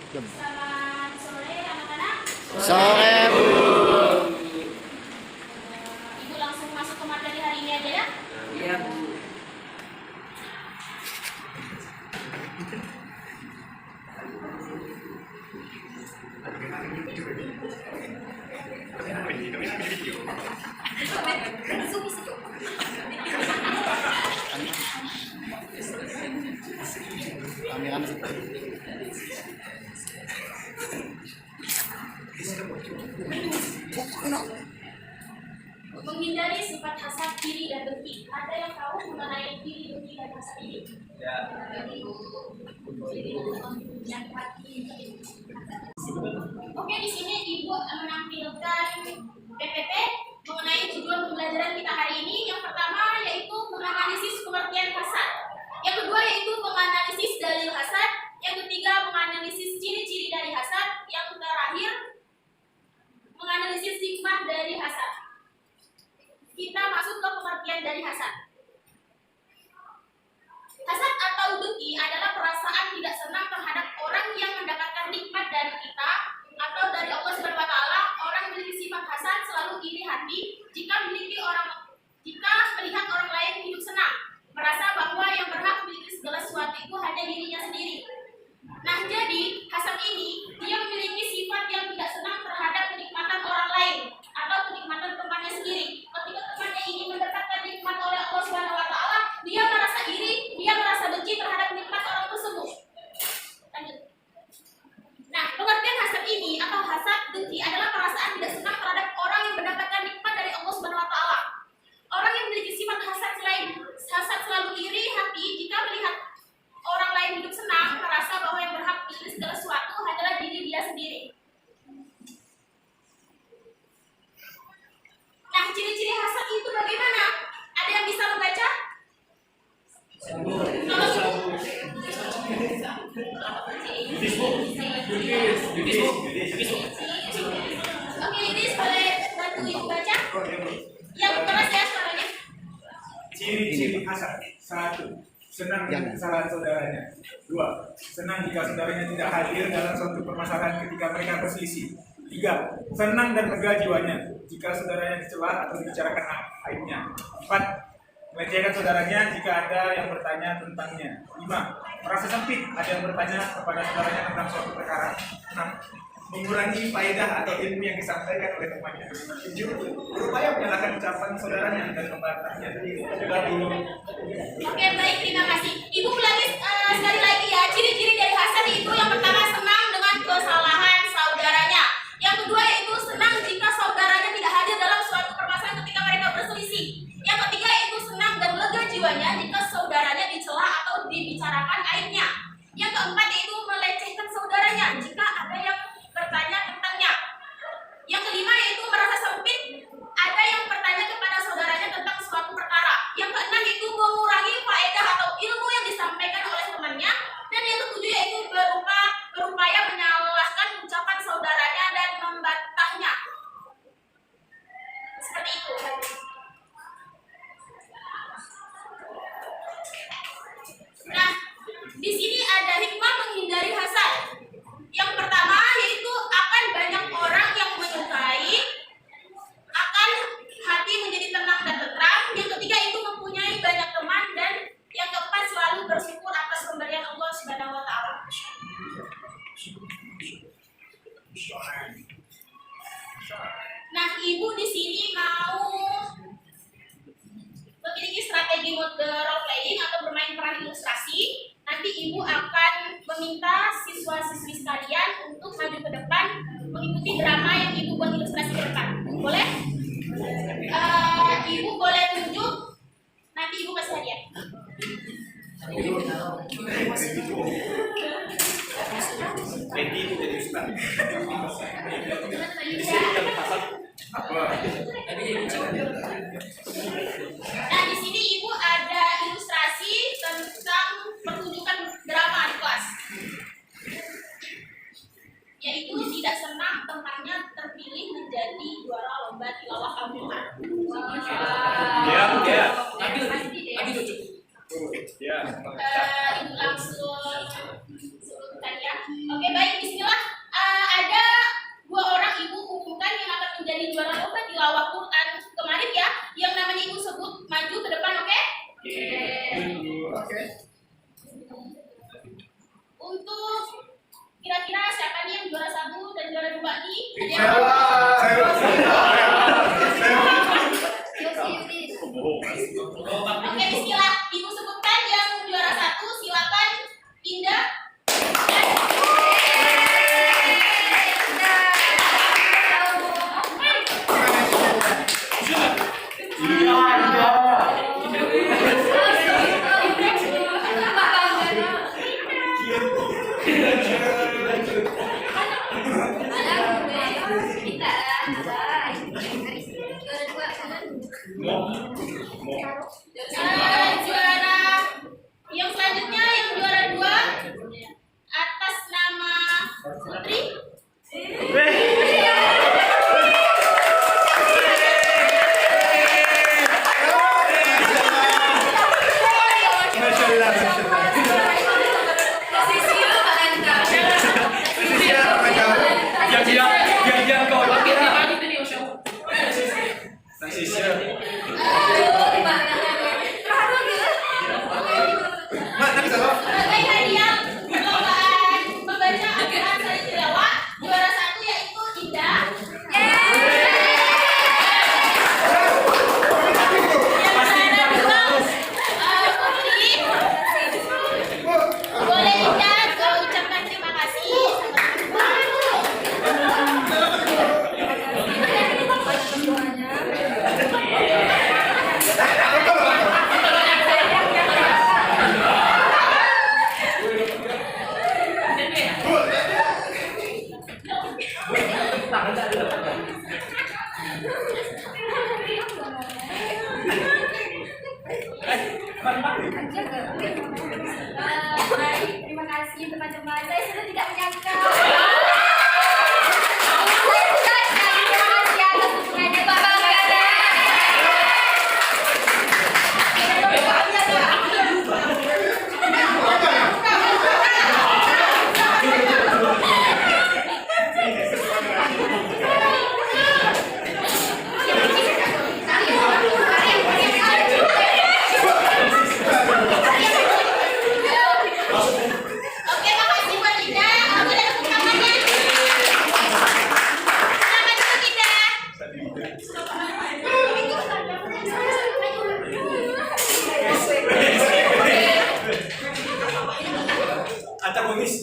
Selamat sore anak-anak. Sore, Bu. Ibu langsung masuk ke materi hari ini aja ya. Iya, Bu. Menghindari sifat hasad, iri, dan dengki. Ada yang tahu mengenai iri, dengki, dan hasad ini? Ya. Oke, di sini Ibu menampilkan PPT mengenai tujuan pembelajaran kita hari ini. Yang pertama yaitu menganalisis pengertian hasad. Yang kedua yaitu menganalisis dalil hasad. Yang ketiga menganalisis ciri-ciri dari hasad. Yang terakhir menganalisis hikmah dari hasad. Kita masuk ke pengertian dari hasad. Hasad atau dengki adalah perasaan tidak senang terhadap orang yang mendapatkan nikmat dari kita atau dari Allah Subhanahu wa taala. Orang memiliki sifat hasad selalu iri hati jika melihat orang lain hidup senang, merasa bahwa yang berhak memiliki segala sesuatu itu hanya dirinya sendiri. Nah, jadi hasad ini dia memiliki sifat yang tidak senang terhadap kenikmatan orang lain atau kenikmatan temannya sendiri. Ketika temannya ini mendapatkan nikmat oleh Allah Subhanahu wa taala, dia merasa iri, dia merasa benci terhadap nikmat orang tersebut. Lanjut. Nah, pengertian hasad ini atau hasad dengki adalah perasaan tidak senang terhadap orang yang mendapatkan nikmat dari Allah Subhanahu wa taala. Orang yang memiliki sifat hasad selalu iri hati jika melihat orang lain hidup senang, merasa bahwa yang berhak memiliki segala sesuatu adalah diri dia sendiri. Nah, ciri-ciri hasad itu bagaimana? Ada yang bisa membaca? Oke, ini boleh bantu ibu baca? Yang keras ya suaranya. Ciri-ciri hasad: 1. Senang dengan kesalahan saudaranya. 2. Senang jika saudaranya tidak hadir dalam suatu permasalahan ketika mereka berselisih. 3. Senang dan lega jiwanya jika saudaranya dicela atau dibicarakan aibnya. 4. Melecehkan saudaranya jika ada yang bertanya tentangnya. 5. Merasa sempit ada yang bertanya kepada saudaranya tentang suatu perkara. 6. Mengurangi faedah atau ilmu yang disampaikan oleh temannya. 7. Berupaya menyalahkan ucapan saudaranya dan membantahnya. Oke, baik, terima kasih. Ibu ulangi sekali lagi ya. Ciri-ciri dari hasad itu yang pertama senang dengan kesalahan saudaranya. Yang kedua yaitu senang jika saudaranya tidak hadir dalam suatu permasalahan ketika mereka berselisih. Yang ketiga yaitu senang dan lega jiwanya jika saudaranya dicela atau dibicarakan aibnya. Yang keempat yaitu melecehkan saudaranya jika ada yang bertanya tentangnya. Yang kelima yaitu merasa sempit ada yang bertanya kepada saudaranya tentang suatu perkara. Yang keenam yaitu mengurangi faedah atau ilmu yang disampaikan oleh temannya. Dan yang ketujuh yaitu berupaya menyalahkan ucapan saudaranya dan membantahnya. Seperti itu. Nah, di sini ada hikmah menghindari hasad. Yang pertama yaitu akan banyak orang yang menyukai, akan hati menjadi tenang dan tentram. Yang ketiga itu mempunyai banyak teman, dan yang keempat selalu bersyukur atas pemberian Allah Subhanahu wa taala. Nah, ibu di sini mau memiliki strategi mode role playing atau bermain peran ilustrasi. Nanti ibu akan meminta siswa-siswi sekalian untuk maju ke depan mengikuti drama yang ibu buat ilustrasi ke depan. Boleh? Ibu boleh tunjuk. Nanti ibu kasih hadiah. Ready itu jadi ustaz. Nah, di sini ibu ada ilustrasi tentang pertunjukan drama di kelas. Yaitu tidak senang temannya terpilih menjadi juara lomba tilawah Al-Quran. Ya. Pasti deh. Ya. Ibu langsung sebutkan ya. Oke, baik, bismillah. Ada dua orang ibu kukuhkan yang akan menjadi juara lomba tilawah Quran kemarin ya, yang namanya ibu sebut maju ke depan, oke? Oke. Untuk kira-kira siapa nih yang juara 1 dan juara 2 nih? Ada yang Oke, bismillah. Ibu sebutkan yang juara 1, silakan Indah. Juara yang selanjutnya yang juara 2 atas nama Putri. Sebagai hadiah perlombaan membaca Al-Quran Sari Tilawah, juara 1 yaitu Indah. Yang juara 2 Putri. Boleh Indah ucapkan terima kasih sama Baik, terima kasih teman-teman. Saya sudah tidak menyangka. Saya sudah terima kasih atas dukungannya Bapak Gada. Oke, makasih buat Indah. Aku udah tepuk tangannya. Selamat untuk Indah. Antagonis.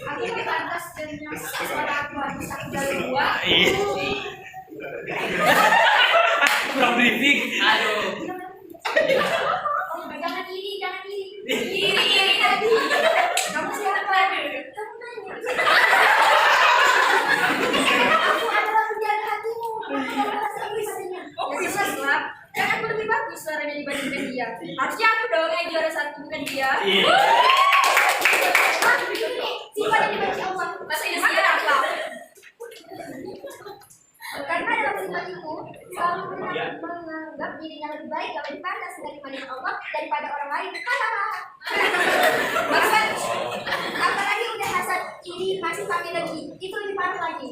Aku lebih pantas dengan suara aku harus aku dari luar. Kurang briefing. Jangan iri, jangan iri. Iri tadi. Kamu siapa? Kamu nanya. Aku adalah penjaga hatimu. Kamu merasa iri padanya. Ya jelas lah. Kan aku lebih bagus suaranya dibandingkan dia. Harusnya aku dong yang juara 1 bukan dia. Sifat yang dibenci Allah. Masa ini dia apa? Karena dalam sifat itu selalu menganggap dirinya lebih baik dan lebih pantas daripada Allah daripada orang lain. Bahkan apalagi udah hasad iri masih pakai dengki, itu lebih parah lagi.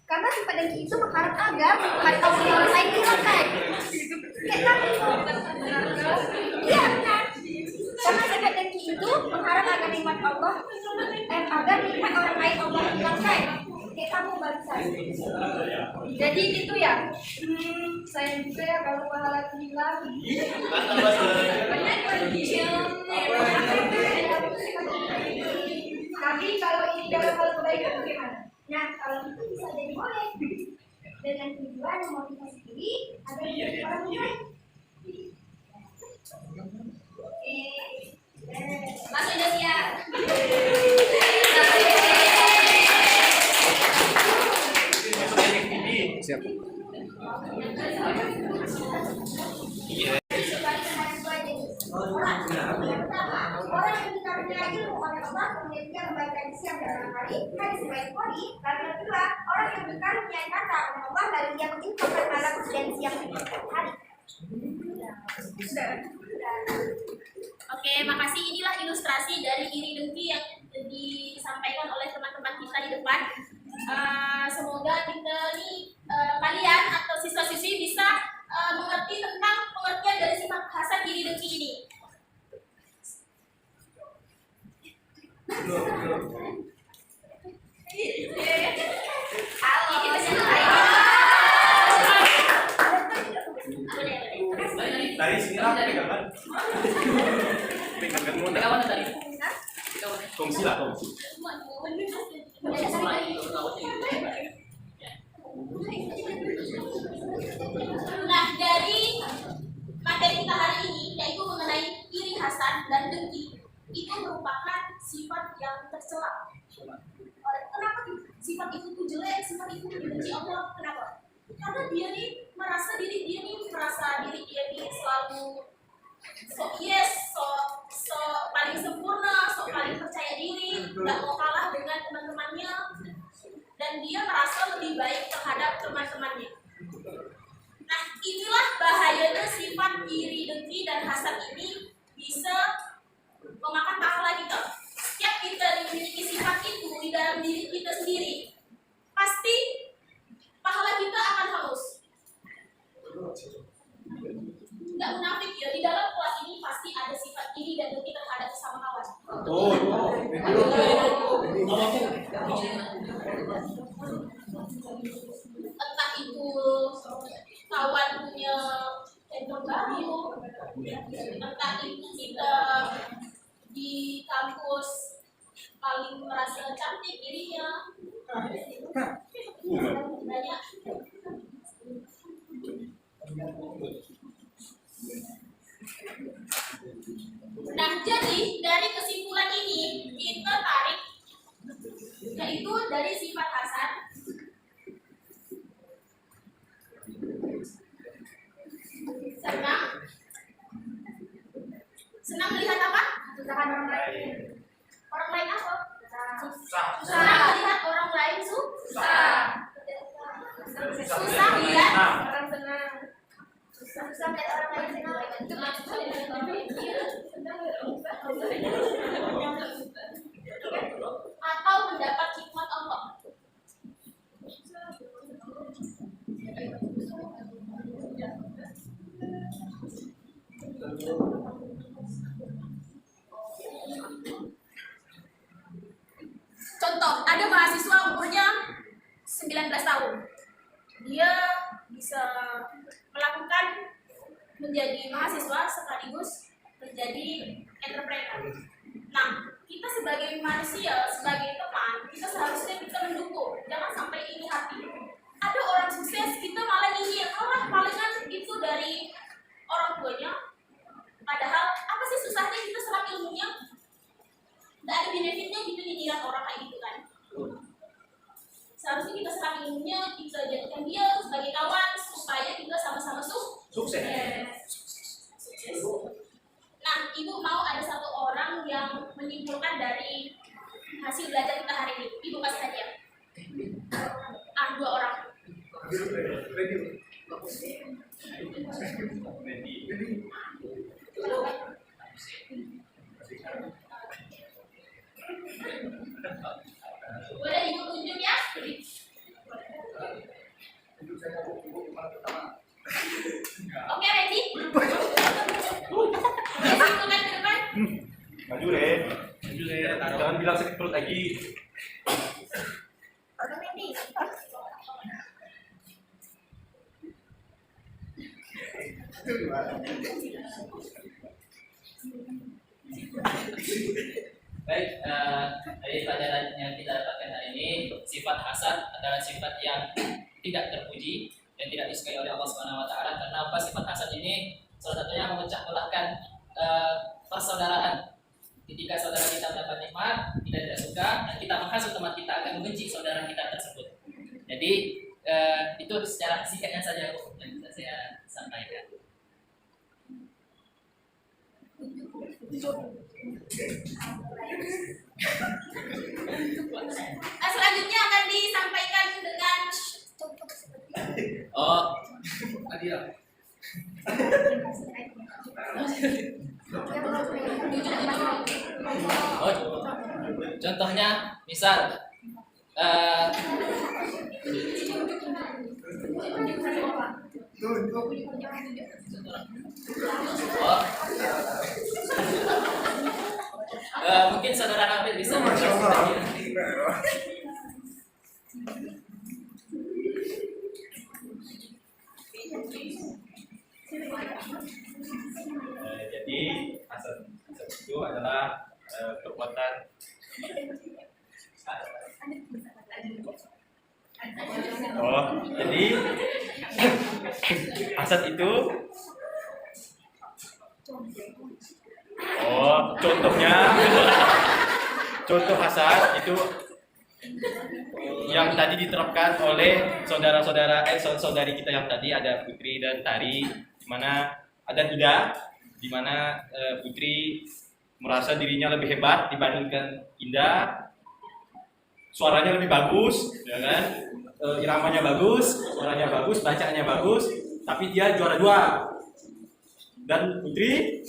Karena sifat dengki itu mengharap agar nikmat Allah yang lain dilakukan. Kayak kamu. Iya benar. Karena sifat dengki itu mengharap agar nikmat Allah agar nikmat orang lain Allah hilangkan. Kayak kamu bangsa. Jadi gitu ya. Sayang juga ya kalau pahala hilang. Tapi kalau ini dalam hal kebaikan bagaimana? Nah, kalau itu bisa jadi boleh dengan tujuan memotivasi diri agar menjadi orang yang baik. Oke. Mas Indonesia. Siap. Orang yang dikaruniai ilmu oleh Allah memiliki kebaikan siang dan malam hari, hadis riwayat Bukhari. Lalu kedua, orang yang dikaruniai kata oleh Allah lalu dia menginfakkan malam dan siang hari. Oke, makasih. Inilah ilustrasi dari iri dengki yang disampaikan oleh teman-teman kita di depan. Semoga kita kalian atau siswa-siswi bisa mengerti tentang pengertian dari sifat hasad iri dengki ini. Dari sini lah pegangan. Pegangan muna. Kongsi lah kongsi. Nah, dari materi kita hari ini yaitu mengenai iri hasad dan dengki, itu merupakan sifat yang tercela. Kenapa sifat itu tuh jelek, sifat itu dibenci Allah? Kenapa? Karena dia nih merasa diri dia nih selalu sok paling sempurna, sok paling percaya diri, nggak mau kalah dengan teman-temannya, dan dia merasa lebih baik terhadap teman-temannya. Nah, inilah bahayanya sifat iri dengki dan hasad ini bisa memakan pahala kita. Setiap kita memiliki sifat itu di dalam diri kita sendiri, pasti pahala kita akan hangus. Nggak munafik ya, di dalam kelas ini pasti ada sifat iri dan dengki terhadap sesama kawan. Entah itu kawan punya handphone baru, entah itu kita di kampus paling merasa cantik dirinya, banyak. Nah, jadi dari kesimpulan ini kita tarik yaitu dari sifat hasad senang melihat apa? Usahakan orang lain. Orang lain apa? Susah. Senang melihat orang lain susah melihat Orang senang. Susah melihat orang lain senang. Itu atau mendapat hikmat Allah. Contoh, ada mahasiswa umurnya 19 tahun. Dia bisa melakukan menjadi mahasiswa sekaligus menjadi entrepreneur. Nah, kita sebagai manusia, sebagai teman, kita seharusnya kita mendukung. Jangan sampai ini hati. Ada orang sukses, kita malah nyinyir. Palingan itu dari orang tuanya. Padahal, apa sih susahnya kita serap ilmunya? Nggak ada benefitnya gitu nyinyiran orang kayak gitu kan. Seharusnya kita serap ilmunya, kita jadikan dia sebagai kawan, supaya kita sama-sama Sukses. Nah, Ibu mau ada satu orang yang menyimpulkan dari hasil belajar kita hari ini. Ibu kasih hadiah. 2 orang. Boleh Ibu tunjuk ya? Oke, ready? Simpulkan ke depan. Maju deh. Jangan bilang sakit perut lagi. orang ini. Baik, dari pelajaran yang kita dapatkan hari ini ini sifat hasad adalah sifat yang tidak terpuji dan tidak disukai oleh Allah Subhanahu wa taala. Karena apa? Sifat hasad ini salah satunya memecah belahkan persaudaraan. Ketika saudara kita mendapat nikmat, kita tidak suka, dan kita menghasut teman kita akan membenci saudara kita tersebut. Jadi itu secara singkatnya saja yang bisa saya sampaikan. Selanjutnya akan disampaikan dengan Oh, Adil. Oh, contohnya misal mungkin saudara Hafid bisa menjelaskan. Jadi hasad itu adalah perbuatan jadi hasad itu contoh hasad itu yang tadi diterapkan oleh saudari kita yang tadi, ada Putri dan Tari, di mana ada Ida, di mana Putri merasa dirinya lebih hebat dibandingkan Indah, suaranya lebih bagus, ya kan? Iramanya bagus, suaranya bagus, bacaannya bagus, tapi dia juara 2. Dan Putri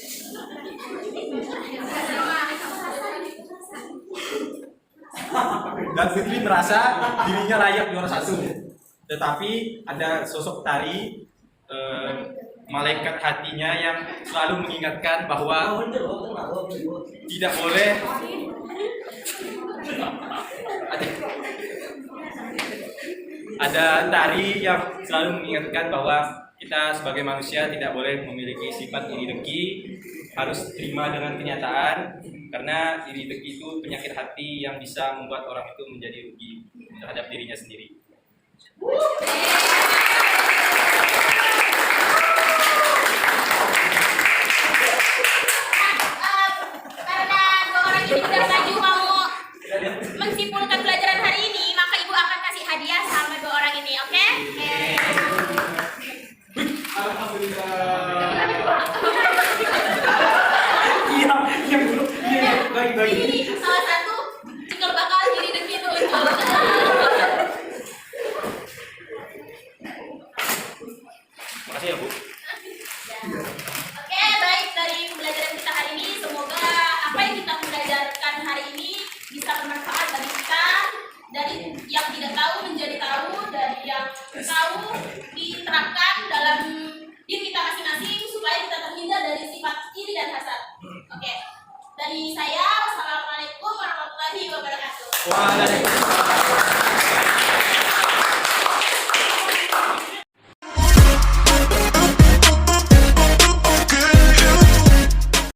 merasa dirinya layak juara 1. Tetapi ada sosok Tari, malaikat hatinya yang selalu mengingatkan bahwa tidak boleh ada Tari yang selalu mengingatkan bahwa kita sebagai manusia tidak boleh memiliki sifat iri dengki, harus terima dengan kenyataan, karena iri dengki itu penyakit hati yang bisa membuat orang itu menjadi rugi terhadap dirinya sendiri. karena dua orang ini sudah maju mau mensimpulkan pelajaran hari ini, maka ibu akan kasih hadiah sama dua orang ini, oke? Ini salah satu cikal bakal diri dengki itu lucu. Makasih ya Bu. Oke, baik, dari pembelajaran kita hari ini, semoga apa yang kita belajarkan hari ini bisa bermanfaat bagi kita, dari yang tidak tahu menjadi tahu, dari yang tahu diterapkan dalam diri kita masing-masing supaya kita terhindar dari sifat iri dan hasad. Oke, dari saya, wassalamualaikum warahmatullahi wabarakatuh. Waalaikumsalam.